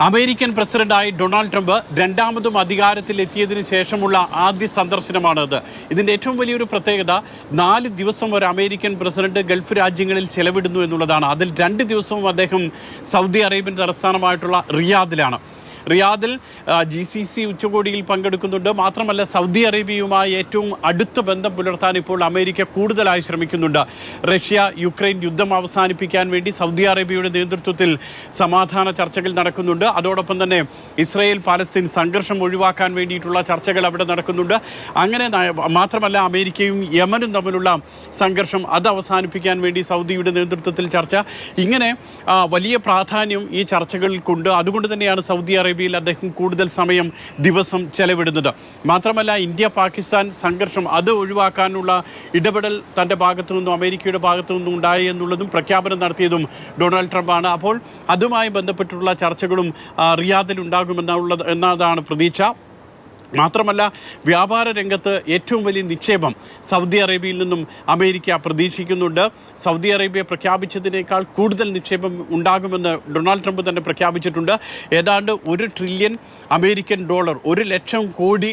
American പ്രസിഡന്റായി Donald Trump രണ്ടാമതും അധികാരത്തിലെത്തിയതിനു ശേഷമുള്ള ആദ്യ സന്ദർശനമാണിത്. ഇതിൻ്റെ ഏറ്റവും വലിയൊരു പ്രത്യേകത 4 ദിവസം ഒരു അമേരിക്കൻ പ്രസിഡന്റ് ഗൾഫ് രാജ്യങ്ങളിൽ ചെലവിടുന്നു എന്നുള്ളതാണ്. അതിൽ 2 ദിവസവും അദ്ദേഹം സൗദി അറേബ്യൻ തലസ്ഥാനമായിട്ടുള്ള റിയാദിലാണ്. റിയാദിൽ GCC ഉച്ചകോടിയിൽ പങ്കെടുക്കുന്നുണ്ട്. മാത്രമല്ല സൗദി അറേബ്യയുമായി ഏറ്റവും അടുത്ത ബന്ധം പുലർത്താൻ ഇപ്പോൾ അമേരിക്ക കൂടുതലായി ശ്രമിക്കുന്നുണ്ട്. റഷ്യ യുക്രൈൻ യുദ്ധം അവസാനിപ്പിക്കാൻ വേണ്ടി സൗദി അറേബ്യയുടെ നേതൃത്വത്തിൽ സമാധാന ചർച്ചകൾ നടക്കുന്നുണ്ട്. അതോടൊപ്പം തന്നെ ഇസ്രായേൽ പാലസ്തീൻ സംഘർഷം ഒഴിവാക്കാൻ വേണ്ടിയിട്ടുള്ള ചർച്ചകൾ അവിടെ നടക്കുന്നുണ്ട്. അങ്ങനെ മാത്രമല്ല അമേരിക്കയും യമനും തമ്മിലുള്ള സംഘർഷം അത് അവസാനിപ്പിക്കാൻ വേണ്ടി സൗദിയുടെ നേതൃത്വത്തിൽ ചർച്ച. ഇങ്ങനെ വലിയ പ്രാധാന്യം ഈ ചർച്ചകൾക്കുണ്ട്. അതുകൊണ്ട് തന്നെയാണ് സൗദി അറേബ്യയിൽ അദ്ദേഹം കൂടുതൽ സമയം ദിവസം ചെലവിടുന്നത്. മാത്രമല്ല ഇന്ത്യ പാകിസ്ഥാൻ സംഘർഷം അത് ഒഴിവാക്കാനുള്ള ഇടപെടൽ തൻ്റെ ഭാഗത്തു നിന്നും അമേരിക്കയുടെ ഭാഗത്തു നിന്നും ഉണ്ടായി എന്നുള്ളതും പ്രഖ്യാപനം നടത്തിയതും ഡൊണാൾഡ് ട്രംപാണ്. അപ്പോൾ അതുമായി ബന്ധപ്പെട്ടുള്ള ചർച്ചകളും റിയാദിൽ എന്നതാണ് പ്രതീക്ഷ. മാത്രമല്ല വ്യാപാര രംഗത്ത് ഏറ്റവും വലിയ നിക്ഷേപം സൗദി അറേബ്യയിൽ നിന്നും അമേരിക്ക പ്രതീക്ഷിക്കുന്നുണ്ട്. സൗദി അറേബ്യ പ്രഖ്യാപിച്ചതിനേക്കാൾ കൂടുതൽ നിക്ഷേപം ഉണ്ടാകുമെന്ന് ഡൊണാൾഡ് ട്രംപ് തന്നെ പ്രഖ്യാപിച്ചിട്ടുണ്ട്. ഏതാണ്ട് $1 ട്രില്യൺ അമേരിക്കൻ ഡോളർ, $1,00,000 കോടി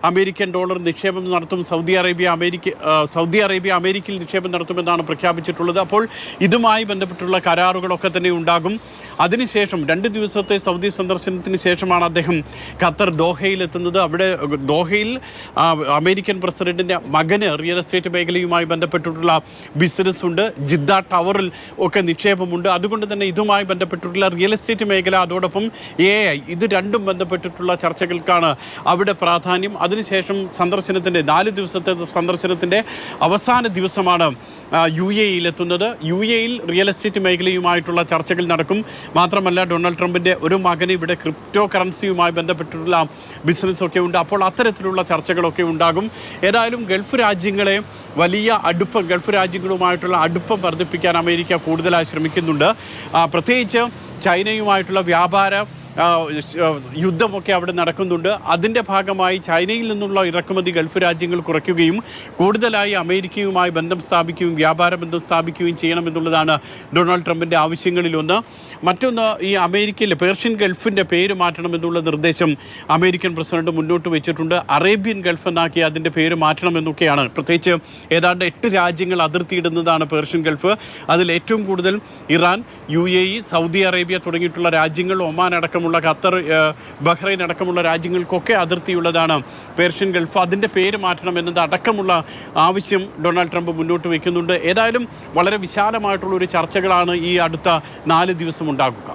അമേരിക്കൻ ഡോളർ നിക്ഷേപം നടത്തും സൗദി അറേബ്യ അമേരിക്കയിൽ നിക്ഷേപം നടത്തുമെന്നാണ് പ്രഖ്യാപിച്ചിട്ടുള്ളത്. അപ്പോൾ ഇതുമായി ബന്ധപ്പെട്ടുള്ള കരാറുകളൊക്കെ തന്നെ ഉണ്ടാകും. അതിനുശേഷം 2 ദിവസത്തെ സൗദി സന്ദർശനത്തിന് ശേഷമാണ് അദ്ദേഹം ഖത്തർ ദോഹയിൽ എത്തുന്നത്. അവിടെ ദോഹയിൽ അമേരിക്കൻ പ്രസിഡന്റിൻ്റെ മകന് റിയൽ എസ്റ്റേറ്റ് മേഖലയുമായി ബന്ധപ്പെട്ടിട്ടുള്ള ബിസിനസ് ഉണ്ട്. ജിദ്ദ ടവറിൽ ഒക്കെ നിക്ഷേപമുണ്ട്. അതുകൊണ്ട് തന്നെ ഇതുമായി ബന്ധപ്പെട്ടിട്ടുള്ള റിയൽ എസ്റ്റേറ്റ് മേഖല അതോടൊപ്പം AI ഇത് രണ്ടും ബന്ധപ്പെട്ടിട്ടുള്ള ചർച്ചകൾക്കാണ് അവിടെ പ്രാധാന്യം. അതിനുശേഷം 4 ദിവസത്തെ സന്ദർശനത്തിൻ്റെ അവസാന ദിവസമാണ് UAEയിൽ എത്തുന്നത്. UAEയിൽ റിയൽ എസ്റ്റേറ്റ് മേഖലയുമായിട്ടുള്ള ചർച്ചകൾ നടക്കും. മാത്രമല്ല ഡൊണാൾഡ് ട്രംപിൻ്റെ ഒരു മകന് ഇവിടെ ക്രിപ്റ്റോ കറൻസിയുമായി ബന്ധപ്പെട്ടിട്ടുള്ള ബിസിനസ്സൊക്കെ ഉണ്ട്. അപ്പോൾ അത്തരത്തിലുള്ള ചർച്ചകളൊക്കെ ഉണ്ടാകും. ഏതായാലും ഗൾഫ് രാജ്യങ്ങളുമായിട്ടുള്ള അടുപ്പം വർദ്ധിപ്പിക്കാൻ അമേരിക്ക കൂടുതലായി ശ്രമിക്കുന്നുണ്ട്. പ്രത്യേകിച്ച് ചൈനയുമായിട്ടുള്ള വ്യാപാര യുദ്ധമൊക്കെ അവിടെ നടക്കുന്നുണ്ട്. അതിൻ്റെ ഭാഗമായി ചൈനയിൽ നിന്നുള്ള ഇറക്കുമതി ഗൾഫ് രാജ്യങ്ങൾ കുറയ്ക്കുകയും കൂടുതലായി അമേരിക്കയുമായി ബന്ധം സ്ഥാപിക്കുകയും വ്യാപാര ബന്ധം സ്ഥാപിക്കുകയും ചെയ്യണമെന്നുള്ളതാണ് ഡൊണാൾഡ് ട്രംപിൻ്റെ ആവശ്യങ്ങളിലൊന്ന്. മറ്റൊന്ന്, ഈ അമേരിക്കയിലെ പേർഷ്യൻ ഗൾഫിൻ്റെ പേര് മാറ്റണമെന്നുള്ള നിർദ്ദേശം അമേരിക്കൻ പ്രസിഡന്റ് മുന്നോട്ട് വെച്ചിട്ടുണ്ട്. അറേബ്യൻ ഗൾഫ് എന്നാക്കി അതിൻ്റെ പേര് മാറ്റണമെന്നൊക്കെയാണ്. പ്രത്യേകിച്ച് ഏതാണ്ട് 8 രാജ്യങ്ങൾ അതിർത്തിയിടുന്നതാണ് പേർഷ്യൻ ഗൾഫ്. അതിൽ ഏറ്റവും കൂടുതൽ ഇറാൻ, UAE, സൗദി അറേബ്യ തുടങ്ങിയിട്ടുള്ള രാജ്യങ്ങൾ, ഒമാൻ അടക്കമുള്ള ഖത്തർ, ബഹ്റൈൻ അടക്കമുള്ള രാജ്യങ്ങൾക്കൊക്കെ അതിർത്തിയുള്ളതാണ് പേർഷ്യൻ ഗൾഫ്. അതിൻ്റെ പേര് മാറ്റണമെന്നത് അടക്കമുള്ള ആവശ്യം ഡൊണാൾഡ് ട്രംപ് മുന്നോട്ട് വയ്ക്കുന്നുണ്ട്. ഏതായാലും വളരെ വിശാലമായിട്ടുള്ള ഒരു ചർച്ചകളാണ് ഈ അടുത്ത 4 ദിവസം ഉണ്ടാകുക.